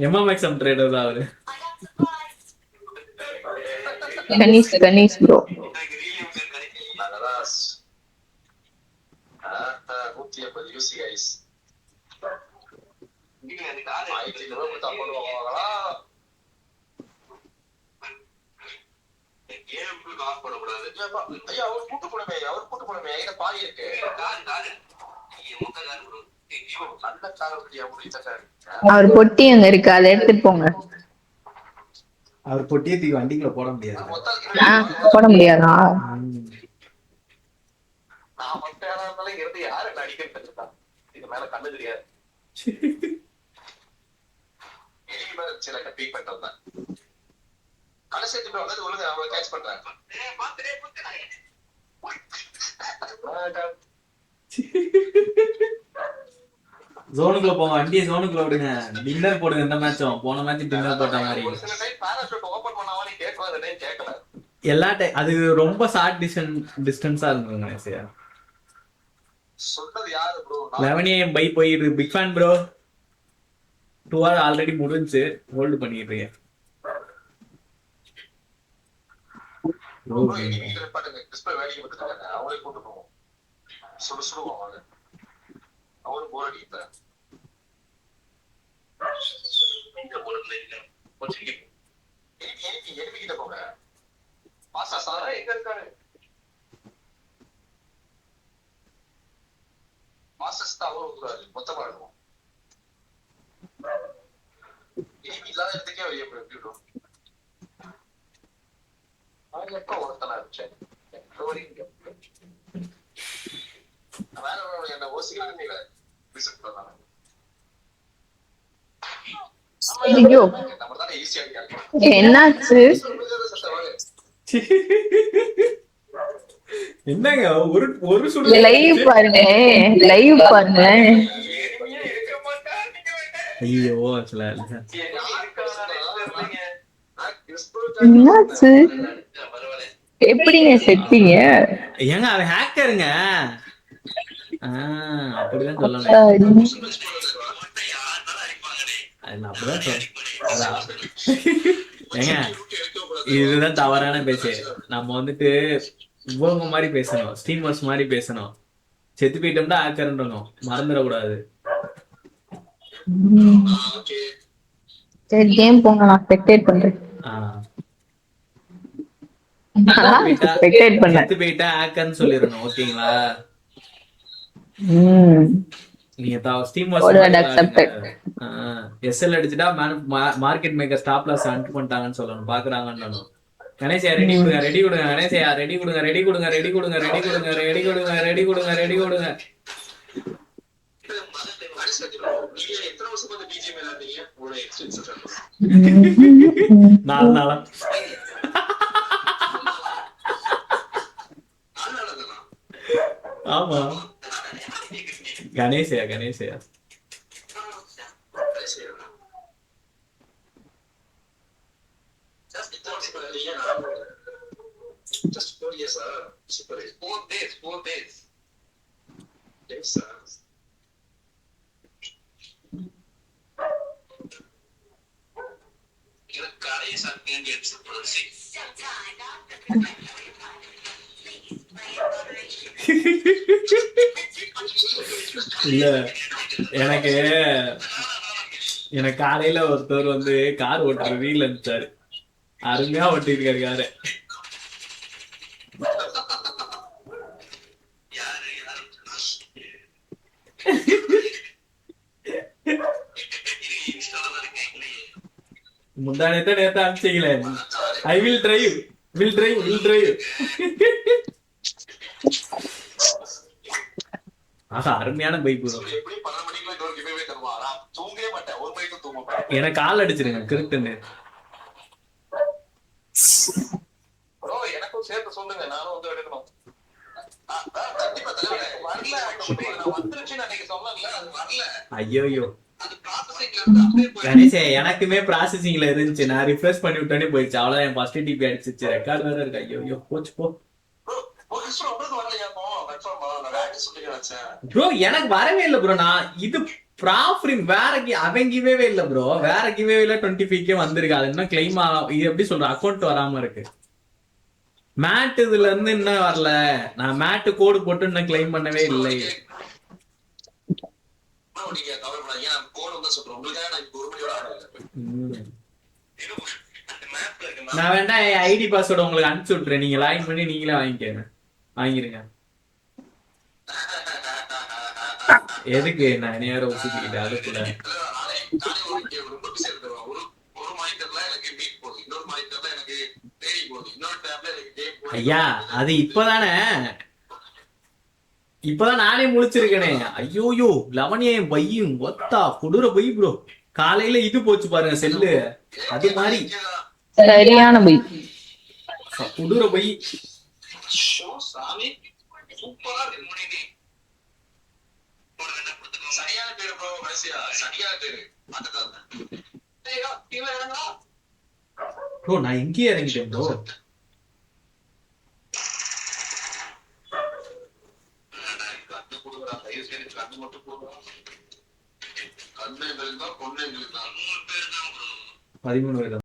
எம்எம்எக்ஸ்எம் trader தான் அவரு. Ganesh bro. அவர் பொட்டி அங்க இருக்கு, அதை எடுத்துட்டு போங்க. அவர் பொட்டியை தூக்கி வண்டிக்குள்ள போட முடியாது. போட முடியாதா? ஜோனுக்குள்ள போங்க, வண்டியை ஜோனுக்குள்ள விடுங்க. டின்னர் போடுங்க. இந்த மேட்சும் போன மேட்ச் டின்னர் போட்ட மாதிரி எல்லா அது ரொம்ப ஷார்ட் டிஸ்டன்ஸா இருந்துங்க. சொல்றது யாரு ப்ரோ? 11 AM பை போயிடுது. Big fan bro. 2 hour already முடிஞ்சு ஹோல்ட் பண்ணிடுறீங்க. அவங்களே கூட்டு போவோம். சுடுவோம் வாங்க. அவரும் போர் அடிக்கிட்ட எனிமிகிட்ட போங்க. பாசா சாரா எங்க இருக்காரு? மாஸ்டர்ஸ் தான் அவரும் மொத்தமா இருக்கும். எனிமி இல்லாத இடத்துக்கே எப்படிடும் எப்ப ஒருத்தனா இருச்சேன். வேற என்ன ஓசிக்கிறாங்க விசிட் பண்ணாங்க. என்னாச்சு? என்னங்க ஒரு லைவ் பாருங்க. ஐயோ என்னாச்சு? எப்படிங்க செத்தீங்க? ஏங்க அவன் ஹேக்கருங்க. அப்படிதான் சொல்லணும். ஏங்க இதுதான் தவறான பேச்சு. நம்ம வந்துட்டு இவங்க மாதிரி பேசணும், ஸ்ட்ரீமர்ஸ் மாதிரி பேசணும். செத்து போயிட்டோம்னா ஹேக்கர்ன்றணும், மறந்துடக்கூடாது. சரி கேம் போங்க, நான் ஸ்பெக்டேட் பண்றேன். செத்து போயிட்டா ஹேக்கர்னு சொல்லிடணும். ஓகேங்களா? நீங்க எஸ்எல் அடிச்சுட்டா market maker stop loss hunt பண்ணிட்டாங்கன்னு சொல்லணும். பாக்குறாங்கன்னு. கணேசையா ரெடி கொடுங்க, ரெடி கொடுங்க. கணேசையா ரெடி கொடுங்க, ரெடி கொடுங்க, ரெடி கொடுங்க, ரெடி கொடுங்க, ரெடி கொடுங்க, ரெடி கொடுங்க, ரெடி கொடுங்க. நாலு ஆமா. Ganesaiah just 4 years super 4 days yes sir. kare something gets super 6 இல்ல எனக்கு காலையில ஒருத்தர் வந்து கார் ஓட்டுற ரீல் அனுப்பிச்சாரு. அருமையா ஓட்டிருக்காரு காரு. முந்தானத்தை நேரத்தை அனுப்பிச்சீங்களே. I will drive. அருமையான பைக். எனக்கு கால் அடிச்சிருங்க கிருட்டுன்னு. எனக்கும் சேர்த்து சொல்லுங்க, நானும் வந்து எடுக்கணும். ஐயோ கணேசே, எனக்குமே ப்ராசஸிங்ல இருந்துச்சு. நான் ரிஃப்ரெஷ் பண்ணி விட்டோன்னே போயிடுச்சு. அவ்வளவு என் ஃபர்ஸ்ட் டிபி அடிச்சிச்சு. ரெக்கார்ட் வேற இருக்கு. ஐயோ போச்சு போ ப்ரோ. எனக்கு வரவே இல்லை ப்ரோ. நான் இது ப்ராஃப்ரிங் வேற அவன் கிவேவே இல்ல ப்ரோ, வேற கிவேவேல 25K வந்திருக்கு. அது இன்னும் கிளைம் இது எப்படி சொல்ற, அக்கௌண்ட் வராம இருக்கு. மேட் இதுல இருந்து இன்னும் வரல. நான் மேட் கோடு போட்டு இன்னும் கிளைம் பண்ணவே இல்லை. நீங்க கவலைப்படாதீங்க, நான் கோடு வந்து சொல்றேன் உங்களுக்காக. நான் இப்போ 1 மணியோட ஆடுறேன். நான் வேணா என் ஐடி பாஸ்வேர்டு உங்களுக்கு அனுப்பிச்சு விட்டுறேன், நீங்க லாகின் பண்ணி நீங்களே வாங்கிக்கங்க, வாங்கிருங்க. எதுக்கு நான் நேரம் ஒத்துக்கிட்டேன் அதுக்குள்ள. ரொம்ப பிஸியா இருக்கிறோம். ஒரு மானிட்டர்ல எனக்கு மீட் போகுது, இன்னொரு மானிட்டர்ல எனக்கு ட்ரேடிங் போகுது, இன்னொரு டேப்ல எனக்கு கேம் போகுது. ஐயா அது இப்பதானே, இப்பதான் நானே முழிச்சிருக்கேனே. ஐயோயோ 11 பையும் ஒத்தா கொடூர பை ப்ரோ. காலையில இது போச்சு பாருங்க செல்லு, அது மாதிரி சரியான போய் கொடூர பை. சாமி சூப்பரா இருக்கு. முனினி சரியான பேரு ப்ரோ, கடைசியா சரியான பேரு மாட்டதான். ப்ரோ நான் எங்கேயே இறங்கிட்டேன் ப்ரோ. கண்ணு மட்டும் போடுவோம். கண்ணு எங்களுக்கு தான், பொண்ணு எங்களுக்கு தான். 13 வயது